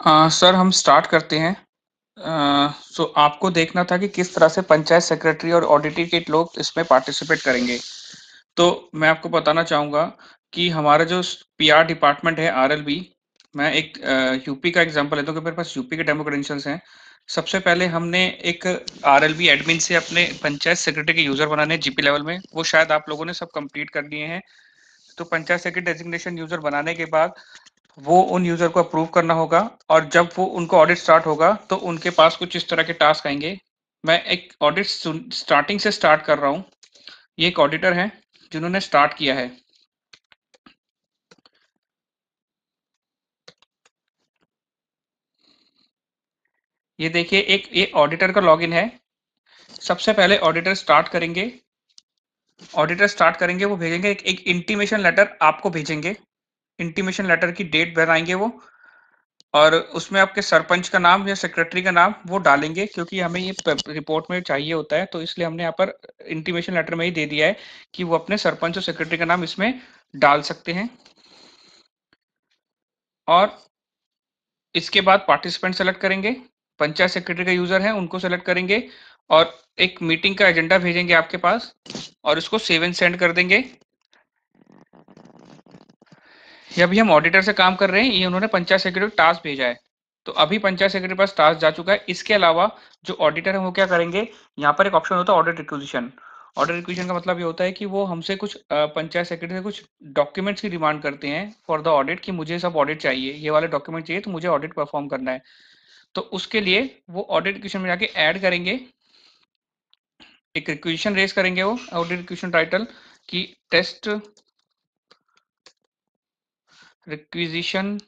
Sir हम start करते हैं। सो आपको देखना था कि किस तरह से पंचायत सेक्रेटरी और ऑडिट लोग इसमें पार्टिसिपेट करेंगे। तो मैं आपको बताना चाहूँगा कि हमारा जो पीआर डिपार्टमेंट है आरएलबी, मैं एक यूपी का एग्जांपल लेता हूँ कि मेरे पास यूपी के डेमो क्रेडेंशियल्स हैं। सबसे पहले हमने एक आरएलबी एडमिन से अपने पंचायत सेक्रेटरी के यूजर बनाने जीपी लेवल में, वो शायद आप लोगों ने सब कंप्लीट कर लिए हैं। तो पंचायत सेक्रेटरी डेजिग्नेशन यूजर बनाने के बाद वो उन यूजर को अप्रूव करना होगा, और जब वो उनको ऑडिट स्टार्ट होगा तो उनके पास कुछ इस तरह के टास्क आएंगे। मैं एक ऑडिट स्टार्टिंग से स्टार्ट कर रहा हूँ। ये एक ऑडिटर है जिन्होंने स्टार्ट किया है। ये देखिए, एक ये ऑडिटर का लॉगिन है। सबसे पहले ऑडिटर स्टार्ट करेंगे, वो भेजेंगे एक इंटीमेशन लेटर आपको भेजेंगे। इंटीमेशन लेटर की डेट बनाएंगे वो, और उसमें आपके सरपंच का नाम या सेक्रेटरी का नाम वो डालेंगे, क्योंकि हमें ये रिपोर्ट में चाहिए होता है। तो इसलिए हमने यहाँ पर इंटीमेशन लेटर में ही दे दिया है कि वो अपने सरपंच और सेक्रेटरी का नाम इसमें डाल सकते हैं। और इसके बाद पार्टिसिपेंट सेलेक्ट करेंगे, पंचायत सेक्रेटरी का यूजर है उनको सेलेक्ट करेंगे, और एक मीटिंग का एजेंडा भेजेंगे आपके पास, और इसको सेव एंड सेंड कर देंगे। ये अभी हम ऑडिटर से काम कर रहे हैं, ये उन्होंने पंचायत सेक्रेटरी को टास्क भेजा है। तो अभी पंचायत सेक्रेटरी के पास टास्क जा चुका है। इसके अलावा जो ऑडिटर है वो क्या करेंगे, यहाँ पर एक ऑप्शन होता है ऑडिट रिक्विजिशन। ऑडिट रिक्विजिशन का मतलब ये होता है कि वो हमसे कुछ पंचायत सेक्रेटरी से कुछ डॉक्यूमेंट्स की डिमांड करते हैं फॉर द ऑडिट, कि मुझे सब ऑडिट चाहिए, ये वाले डॉक्यूमेंट चाहिए, तो मुझे ऑडिट परफॉर्म करना है। तो उसके लिए वो ऑडिट रिक्वेशन में जाके ऐड करेंगे, एक रिक्वेशन रेज करेंगे, वो ऑडिट रिक्वेशन टाइटल की test requisition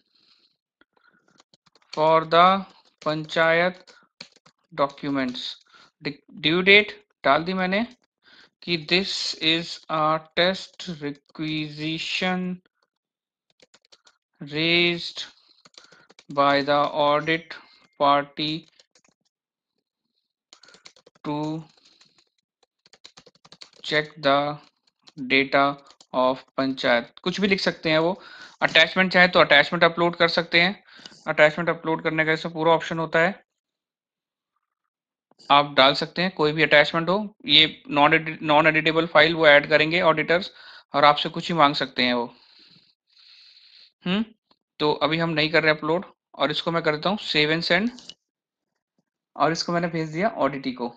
for the panchayat documents. Due date डाल दी मैंने कि this is a test requisition raised by the audit party to check the data of panchayat. कुछ भी लिख सकते हैं वो। अटैचमेंट चाहे तो अटैचमेंट अपलोड कर सकते हैं। अटैचमेंट अपलोड करने का इसमें पूरा ऑप्शन होता है, आप डाल सकते हैं कोई भी अटैचमेंट हो। ये नॉन एडिटेबल फाइल वो ऐड करेंगे ऑडिटर्स, और आपसे कुछ ही मांग सकते हैं वो। तो अभी हम नहीं कर रहे अपलोड, और इसको मैं करता हूँ सेव एंड सेंड, और इसको मैंने भेज दिया ऑडिटी को,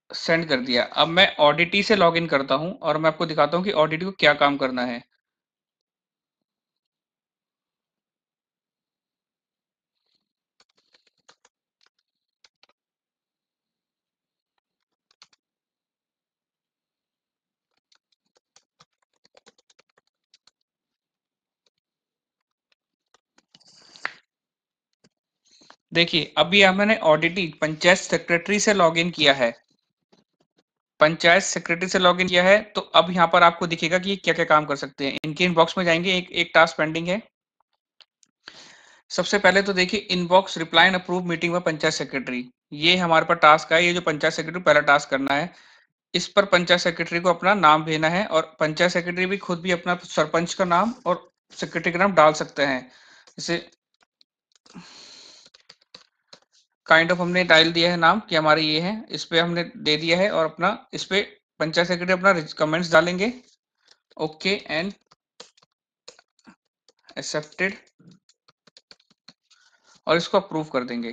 सेंड कर दिया। अब मैं ऑडिटी से लॉगिन करता हूँ और मैं आपको दिखाता हूँ कि ऑडिटी को क्या काम करना है। देखिए, अभी मैंने ऑडिटी पंचायत सेक्रेटरी से लॉगिन किया है। पंचायत सेक्रेटरी से लॉगिन किया है, तो अब यहाँ पर आपको दिखेगा कि ये क्या क्या काम कर सकते हैं। इनके इनबॉक्स में जाएंगे, एक टास्क पेंडिंग है। सबसे पहले तो देखिए, inbox reply and approve meeting में पंचायत सेक्रेटरी, ये हमारे पास टास्क है। ये जो पंचायत सेक्रेटरी पहला टास्क करना है, इस पर पंचायत सेक्रेटरी को अपना नाम भेजना है, और पंचायत सेक्रेटरी भी खुद भी अपना सरपंच का नाम और सेक्रेटरी का नाम डाल सकते हैं। जैसे काइंड ऑफ हमने डाल दिया है नाम कि हमारे ये है, इस पे हमने दे दिया है, और अपना इस पे पंचायत सेक्रेटरी अपना कमेंट्स डालेंगे, ओके एंड एक्सेप्टेड, और इसको अप्रूव कर देंगे।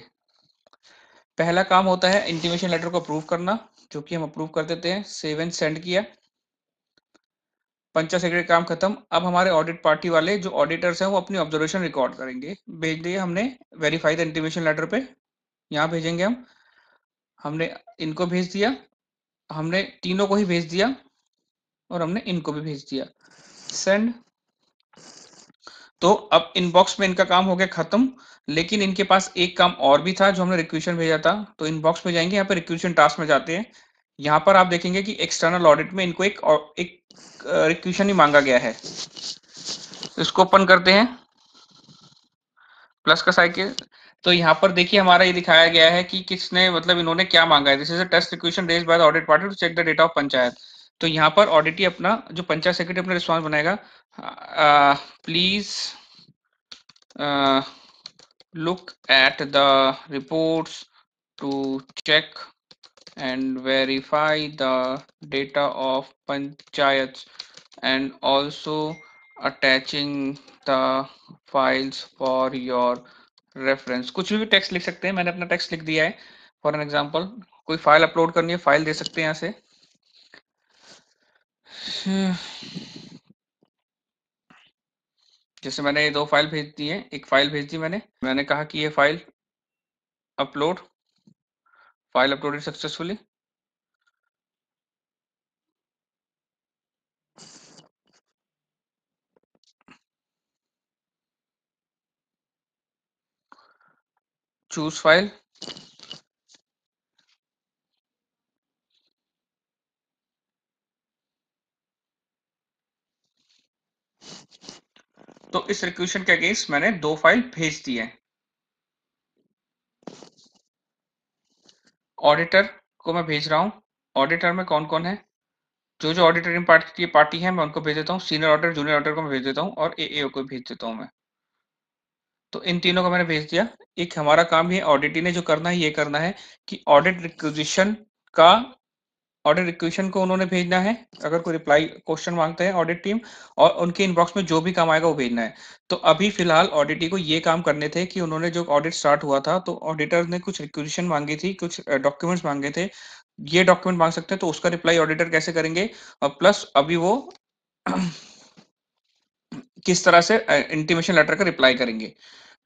पहला काम होता है इंटीमेशन लेटर को अप्रूव करना, जो कि हम अप्रूव कर देते हैं। सेव एंड सेंड किया, पंचायत सेक्रेटरी काम खत्म। अब हमारे ऑडिट पार्टी वाले जो ऑडिटर्स हैं वो अपनी ऑब्जर्वेशन रिकॉर्ड करेंगे। भेज दिए हमने, वेरीफाई द इंटीमेशन लेटर पे, यहाँ भेजेंगे हम। हमने इनको भेज दिया, हमने तीनों को ही भेज दिया, और हमने इनको भी भेज दिया, सेंड। तो अब इनबॉक्स में इनका काम हो गया खत्म। लेकिन इनके पास एक काम और भी था जो हमने रिक्वेशन भेजा था। तो इनबॉक्स में जाएंगे, यहाँ पे रिक्वेशन टास्क में जाते हैं। यहाँ पर आप देखेंगे कि एक्सटर्नल ऑडिट में इनको एक रिक्वेशन ही मांगा गया है। इसको ओपन करते हैं, प्लस का साइकिल। तो यहाँ पर देखिए हमारा ये दिखाया गया है कि किसने, मतलब इन्होंने क्या मांगा है। This is a test requisition raised by the audit party to check the data of panchayat. तो यहाँ पर ऑडिटी अपना जो पंचायत सेक्रेटरी अपना रिस्पॉन्स बनाएगा, please look at the reports to check and verify the data of panchayats and also attaching the files for your reference। कुछ भी text लिख सकते हैं, मैंने अपना टेक्स्ट लिख दिया है। फॉर एन एग्जांपल कोई फाइल अपलोड करनी है, फाइल दे सकते हैं यहाँ से। जैसे मैंने दो फाइल भेज दी है, एक फाइल भेज दी मैंने कहा कि ये file upload, file uploaded successfully. Choose file, तो इस रिक्वेशन के अगेंस्ट मैंने दो फाइल भेज दी है। ऑडिटर को मैं भेज रहा हूँ। ऑडिटर में कौन कौन है, जो जो ऑडिटर की पार्टी है मैं उनको भेज देता हूँ। सीनियर ऑडिटर, जूनियर ऑडिटर को मैं भेज देता हूँ और एएओ को भेज देता हूँ मैं। तो इन तीनों को मैंने भेज दिया। एक हमारा काम ये ऑडिटी ने जो करना है ये करना है कि ऑडिट रिक्वेजिशन का, ऑडिट रिक्वेशन को उन्होंने भेजना है। अगर कोई रिप्लाई क्वेश्चन मांगते हैं ऑडिट टीम, और उनके इनबॉक्स में जो भी काम आएगा वो भेजना है। तो अभी फिलहाल ऑडिटी को ये काम करने थे कि उन्होंने जो ऑडिट स्टार्ट हुआ था तो ऑडिटर ने कुछ रिक्वेजिशन मांगी थी, कुछ डॉक्यूमेंट्स मांगे थे। ये डॉक्यूमेंट मांग सकते हैं, तो उसका रिप्लाई ऑडिटर कैसे करेंगे, और प्लस अभी वो किस तरह से इंटीमेशन लेटर का रिप्लाई करेंगे।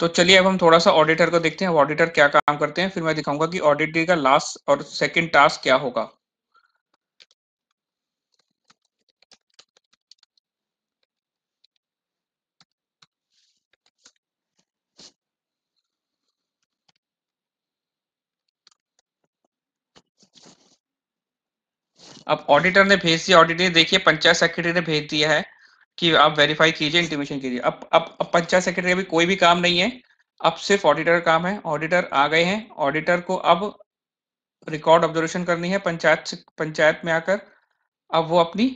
तो चलिए अब हम थोड़ा सा ऑडिटर को देखते हैं, ऑडिटर क्या काम करते हैं, फिर मैं दिखाऊंगा कि ऑडिटर का लास्ट और सेकंड टास्क क्या होगा। अब ऑडिटर ने भेज दिया, ऑडिटर देखिए पंचायत सेक्रेटरी ने भेज दिया है कि आप वेरीफाई कीजिए, इंटीमेशन कीजिए। अब पंचायत सेक्रेटरी अभी कोई भी काम नहीं है, अब सिर्फ ऑडिटर का काम है। ऑडिटर आ गए हैं, ऑडिटर को अब रिकॉर्ड ऑब्जर्वेशन करनी है पंचायत में आकर। अब वो अपनी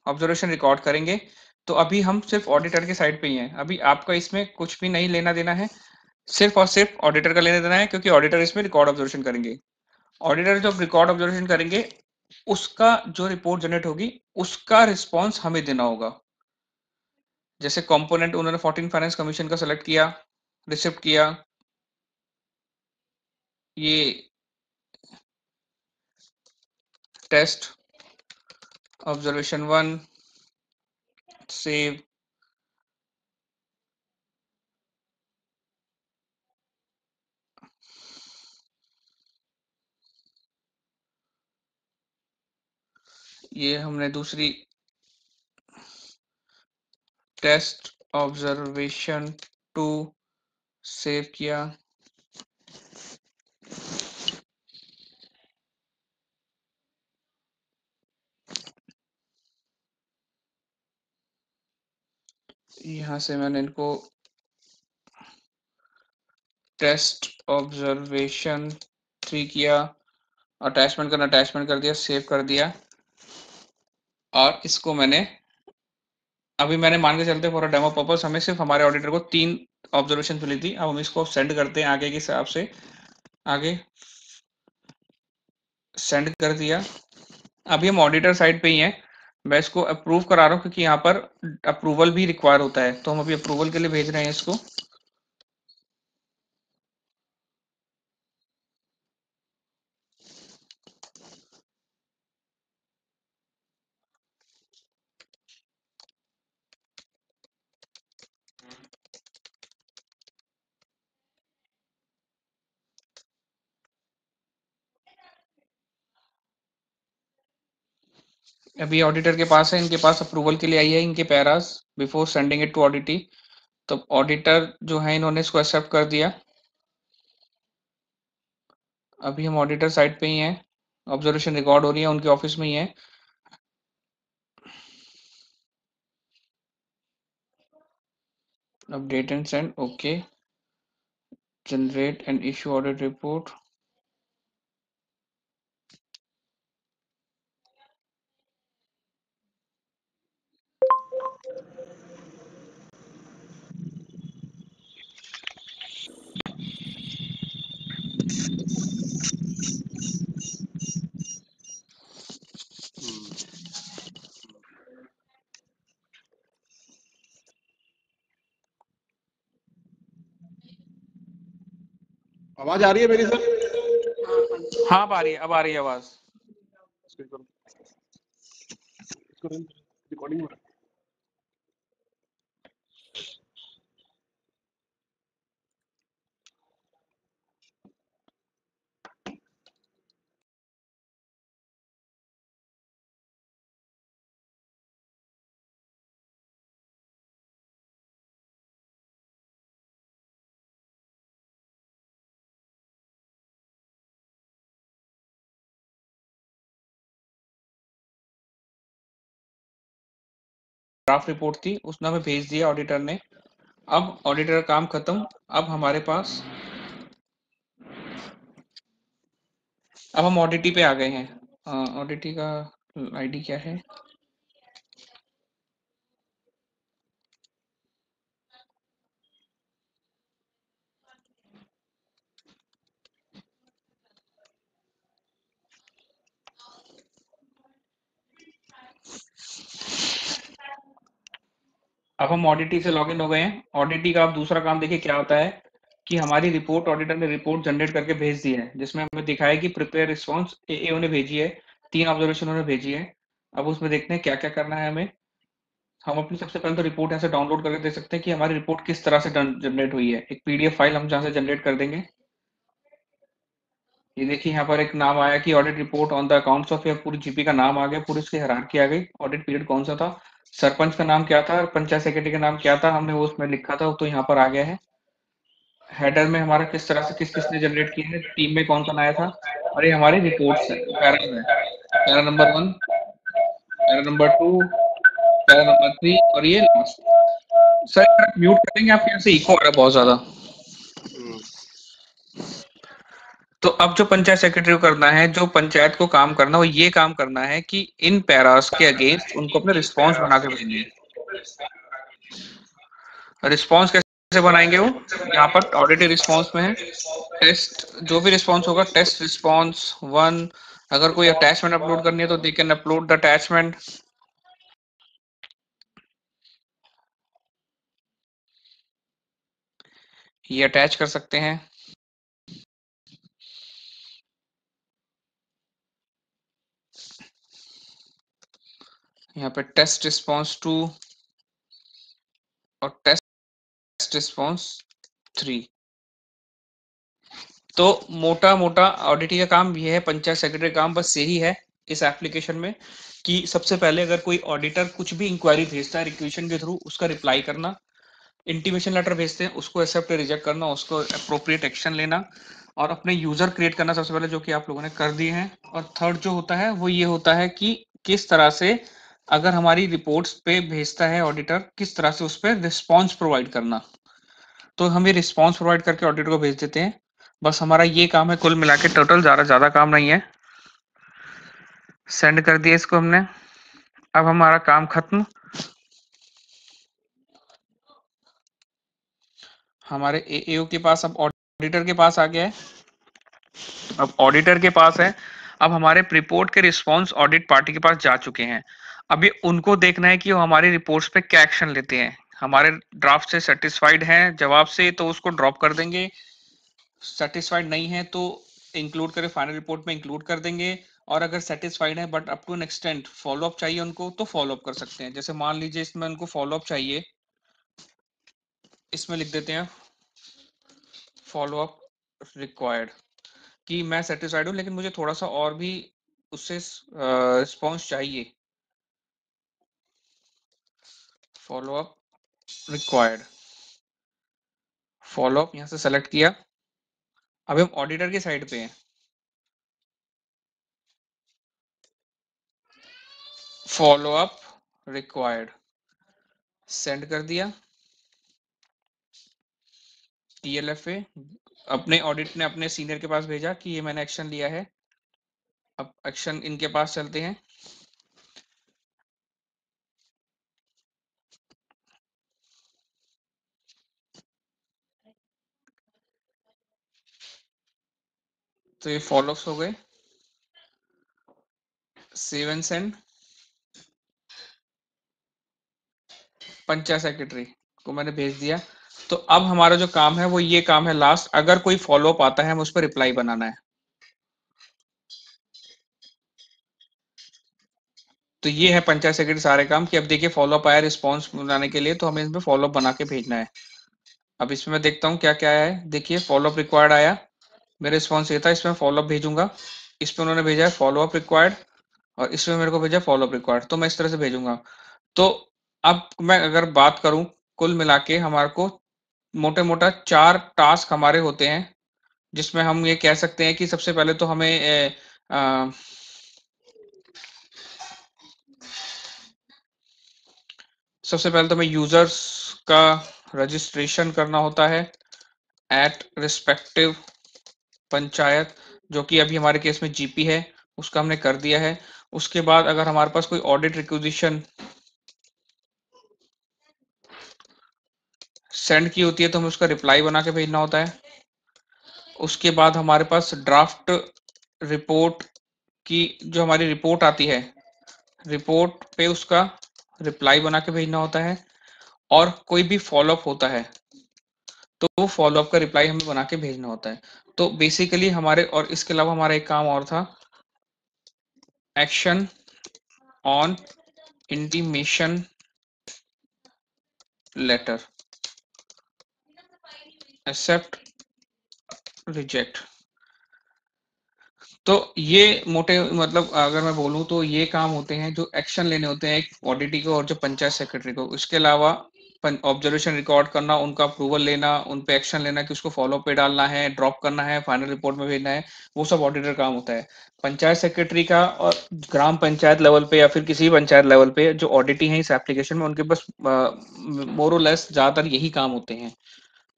ऑब्जर्वेशन रिकॉर्ड करेंगे। तो अभी हम सिर्फ ऑडिटर के साइड पे ही हैं, अभी आपका इसमें कुछ भी नहीं लेना देना है, सिर्फ और सिर्फ ऑडिटर का लेना देना है, क्योंकि ऑडिटर इसमें रिकॉर्ड ऑब्जर्वेशन करेंगे। ऑडिटर जब रिकॉर्ड ऑब्जर्वेशन करेंगे, उसका जो रिपोर्ट जनरेट होगी उसका रिस्पॉन्स हमें देना होगा। जैसे कंपोनेंट उन्होंने 14 फाइनेंस कमीशन का सेलेक्ट किया, रिसिप्ट किया, ये टेस्ट ऑब्जर्वेशन 1 सेव, ये हमने दूसरी टेस्ट ऑब्जर्वेशन 2 सेव किया। यहां से मैंने इनको टेस्ट ऑब्जर्वेशन 3 किया, अटैचमेंट करना अटैचमेंट कर दिया, सेव कर दिया। और इसको मैंने अभी मैंने मान के चलते फॉर डेमो पर्पस हमें सिर्फ हमारे ऑडिटर को 3 ऑब्जर्वेशन मिली थी। अब हम इसको सेंड करते हैं आगे के हिसाब से, आगे सेंड कर दिया। अभी हम ऑडिटर साइड पे ही हैं, मैं इसको अप्रूव करा रहा हूँ क्योंकि यहाँ पर अप्रूवल भी रिक्वायर होता है, तो हम अभी अप्रूवल के लिए भेज रहे हैं इसको। अभी ऑडिटर के पास है, इनके पास अप्रूवल के लिए आई है इनके paras before sending it to auditee. तो ऑडिटर जो है इन्होंने इसको एक्सेप्ट कर दिया। अभी हम ऑडिटर साइड पे ही हैं, ऑब्जर्वेशन रिकॉर्ड हो रही है, उनके ऑफिस में ही है। Update and send, okay, generate and issue audit report. आवाज आ रही है मेरी सर? हाँ, अब आ रही है, अब आ रही है आवाज। रिकॉर्डिंग हो रहा है। ड्राफ्ट रिपोर्ट थी, उसने हमें भेज दिया ऑडिटर ने। अब ऑडिटर का काम खत्म। अब हमारे पास, अब हम ऑडिटी पे आ गए हैं। ऑडिटी का आईडी क्या है? अब हम ऑडिटी से लॉगिन हो गए हैं। ऑडिटी का अब दूसरा काम देखिए क्या होता है कि हमारी रिपोर्ट, ऑडिटर ने रिपोर्ट जनरेट करके भेज दी है, जिसमें हमें दिखाया है कि प्रिपेयर रिस्पॉन्स एए ने भेजी है, 3 ऑब्जर्वेशन उन्होंने भेजी है। अब उसमें देखते हैं क्या क्या करना है हमें। हम अपनी सबसे पहले तो रिपोर्ट ऐसे डाउनलोड करके देख सकते हैं कि हमारी रिपोर्ट किस तरह से जनरेट हुई है। एक पीडीएफ फाइल हम जहाँ से जनरेट कर देंगे। ये देखिए यहाँ पर एक नाम आया कि audit report on the accounts of, या पूरी जीपी का नाम आ गया, पूरी उसकी हायरार्की आ गई। ऑडिट पीरियड कौन सा था, सरपंच का नाम क्या था, पंचायत सेक्रेटरी का नाम क्या था, हमने वो उसमें लिखा था, तो यहाँ पर आ गया है। हेडर में हमारा किस तरह से किस किसने जनरेट किया है, टीम में कौन कौन आया था, और ये हमारी रिपोर्ट्स है, पैरा में। Para number 1, para number 2, para number 3, और ये लास्ट। सर एक मिनट म्यूट कर देंगे, आपके यहाँ से इको आ रहा है बहुत ज्यादा। तो अब जो पंचायत सेक्रेटरी को करना है, जो पंचायत को काम करना है, वो ये काम करना है कि इन पैरास के अगेंस्ट उनको अपने रिस्पॉन्स बना के भेजने हैं। रिस्पॉन्स कैसे बनाएंगे वो, यहाँ पर ऑडिटेड रिस्पॉन्स में है टेस्ट, जो भी रिस्पॉन्स होगा टेस्ट रिस्पॉन्स 1। अगर कोई अटैचमेंट अपलोड करनी है तो they can upload the attachment. ये अटैच कर सकते हैं। यहाँ पे टेस्ट रिस्पॉन्स 2 और टेस्ट रिस्पॉन्स 3। तो मोटा मोटा ऑडिटिंग का काम ये है, पंचायत सेक्रेटरी का काम बस यही है इस एप्लीकेशन में, कि सबसे पहले अगर कोई ऑडिटर कुछ भी इंक्वायरी भेजता है रिक्वेशन के थ्रू, उसका रिप्लाई करना, इंटीमेशन लेटर भेजते हैं उसको एक्सेप्ट रिजेक्ट करना, उसको अप्रोप्रिएट एक्शन लेना, और अपने यूजर क्रिएट करना सबसे पहले, जो कि आप लोगों ने कर दिए हैं। और थर्ड जो होता है वो ये होता है कि किस तरह से अगर हमारी रिपोर्ट्स पे भेजता है ऑडिटर, किस तरह से उस पर रिस्पॉन्स प्रोवाइड करना। तो हम ये रिस्पॉन्स प्रोवाइड करके ऑडिटर को भेज देते हैं। बस हमारा ये काम है, कुल मिला के टोटल ज्यादा काम नहीं है। सेंड कर दिया इसको हमने। अब हमारा काम खत्म। हमारे एओ के पास, अब ऑडिटर के पास आ गया है। अब ऑडिटर के पास है, अब हमारे रिपोर्ट के रिस्पॉन्स ऑडिट पार्टी के पास जा चुके हैं। अभी उनको देखना है कि वो हमारी रिपोर्ट्स पे क्या एक्शन लेते हैं। हमारे ड्राफ्ट से सेटिस्फाइड हैं जवाब से तो उसको ड्रॉप कर देंगे, सेटिस्फाइड नहीं है तो इंक्लूड करके फाइनल रिपोर्ट में इंक्लूड कर देंगे। और अगर सेटिस्फाइड है but up to an extent follow up चाहिए उनको, तो फॉलो अप कर सकते हैं। जैसे मान लीजिए इसमें उनको फॉलो अप चाहिए, इसमें लिख देते हैं फॉलो अप रिक्वायर्ड, कि मैं सेटिस्फाइड हूँ लेकिन मुझे थोड़ा सा और भी उससे रिस्पॉन्स चाहिए। Follow up required, follow up यहाँ से सेलेक्ट किया। अभी हम ऑडिटर की साइड पे हैं। फॉलो अप रिक्वायर्ड सेंड कर दिया। टीएलएफए अपने ऑडिट ने अपने सीनियर के पास भेजा कि ये मैंने एक्शन लिया है। अब एक्शन इनके पास चलते हैं। तो ये फॉलोअप्स हो गए, save and send. Panchayat secretary को मैंने भेज दिया। तो अब हमारा जो काम है वो ये काम है लास्ट, अगर कोई फॉलो अप आता है हमें उस पर रिप्लाई बनाना है। तो ये है पंचायत सेक्रेटरी सारे काम कि अब देखिए फॉलो अप आया रिस्पॉन्स बनाने के लिए, तो हमें इसमें फॉलो अप बना के भेजना है। अब इसमें मैं देखता हूँ क्या क्या आया है। देखिए फॉलो अप रिक्वायर्ड आया, मेरा रिस्पॉन्स ये था, इसमें फॉलो अप भेजूंगा। इसमें उन्होंने भेजा है फॉलो अप रिक्वायर्ड, और इसमें मेरे को भेजा फॉलो अप रिक्वायर्ड, तो मैं इस तरह से भेजूंगा। तो अब मैं अगर बात करूं, कुल मिला के हमारे को मोटे मोटा 4 टास्क हमारे होते हैं, जिसमें हम ये कह सकते हैं कि सबसे पहले तो हमें सबसे पहले तो हमें यूजर्स का रजिस्ट्रेशन करना होता है एट रिस्पेक्टिव पंचायत, जो कि अभी हमारे केस में जीपी है, उसका हमने कर दिया है। उसके बाद अगर हमारे पास कोई ऑडिट रिक्विजिशन सेंड की होती है तो हमें उसका रिप्लाई बना के भेजना होता है। उसके बाद हमारे पास ड्राफ्ट रिपोर्ट की जो हमारी रिपोर्ट आती है, रिपोर्ट पे उसका रिप्लाई बना के भेजना होता है। और कोई भी फॉलोअप होता है तो वो फॉलोअप का रिप्लाई हमें बना के भेजना होता है। तो बेसिकली हमारे, और इसके अलावा हमारा एक काम और था, action on intimation letter, accept reject. तो ये मोटे मतलब अगर मैं बोलूं तो ये काम होते हैं जो एक्शन लेने होते हैं एक ऑडिटी को और जो पंचायत सेक्रेटरी को। इसके अलावा ऑब्जर्वेशन रिकॉर्ड करना, उनका अप्रूवल लेना, उन पे एक्शन लेना कि उसको फॉलो पे डालना है, ड्रॉप करना है, फाइनल रिपोर्ट में भेजना है, वो सब ऑडिटर काम होता है। पंचायत सेक्रेटरी का और ग्राम पंचायत लेवल पे या फिर किसी पंचायत लेवल पे जो ऑडिटी है इस एप्लीकेशन में, उनके बस मोर और लेस ज्यादातर यही काम होते हैं।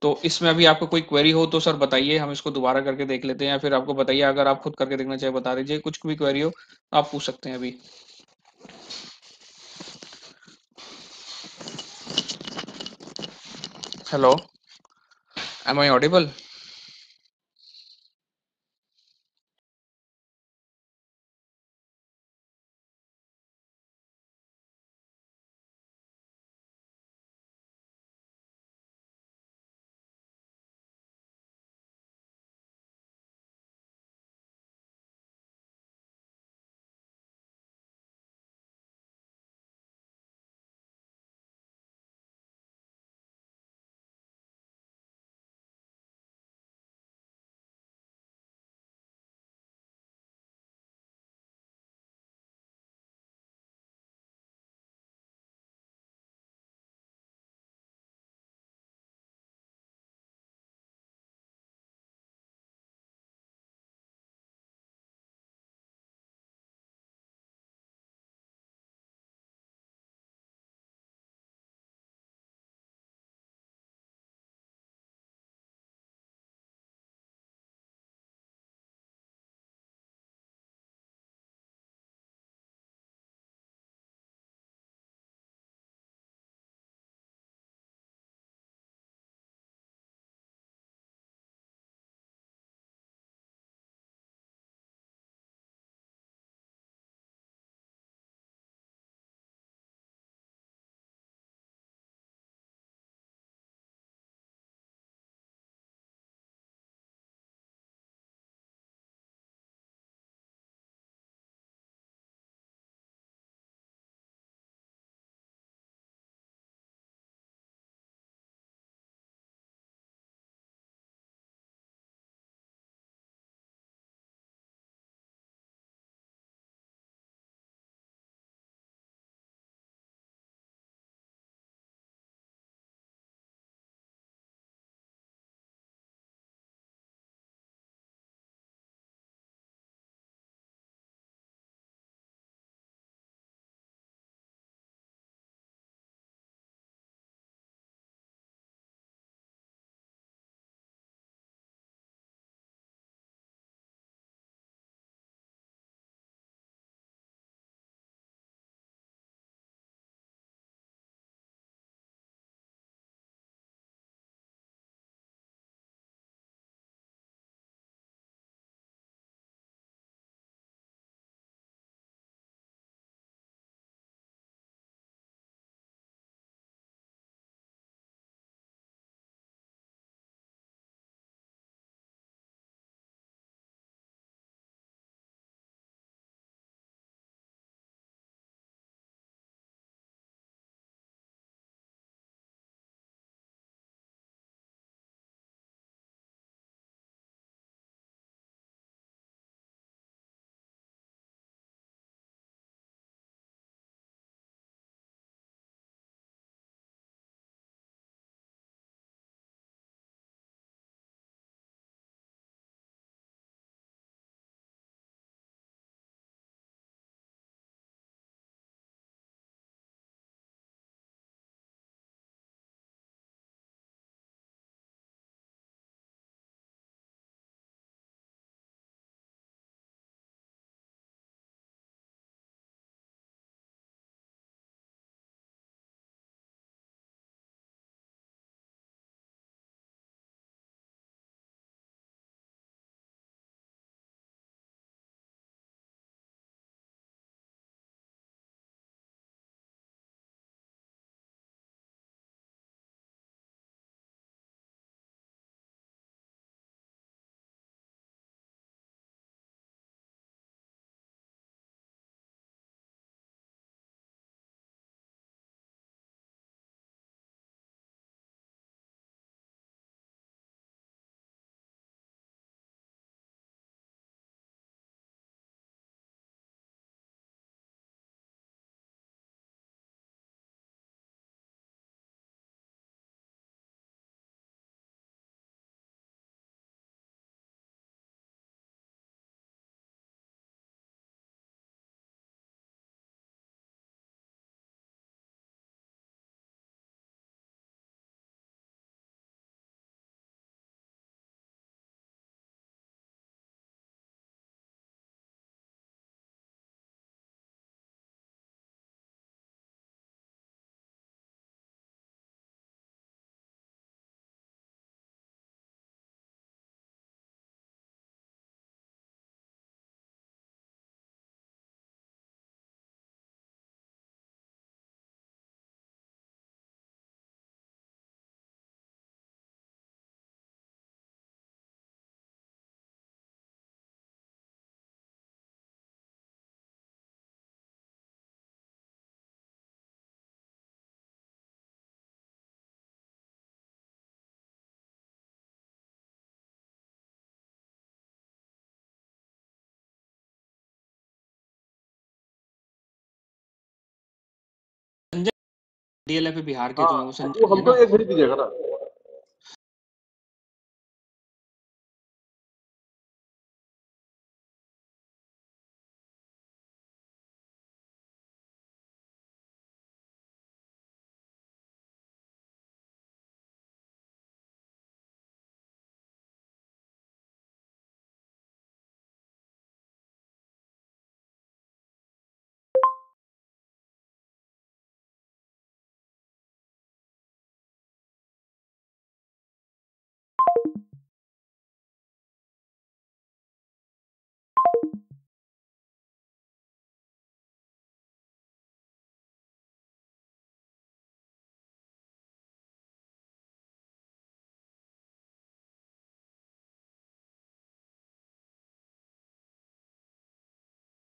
तो इसमें अभी आपको कोई क्वेरी हो तो सर बताइए, हम इसको दोबारा करके देख लेते हैं, या फिर आपको बताइए, अगर आप खुद करके देखना चाहे बता दीजिए, कुछ भी क्वेरी हो आप पूछ सकते हैं अभी। Hello, am I audible? DLF Bihar के हाँ जो है वो वो संजय जी है हमको ना? एक भेज दीजिएगा ना।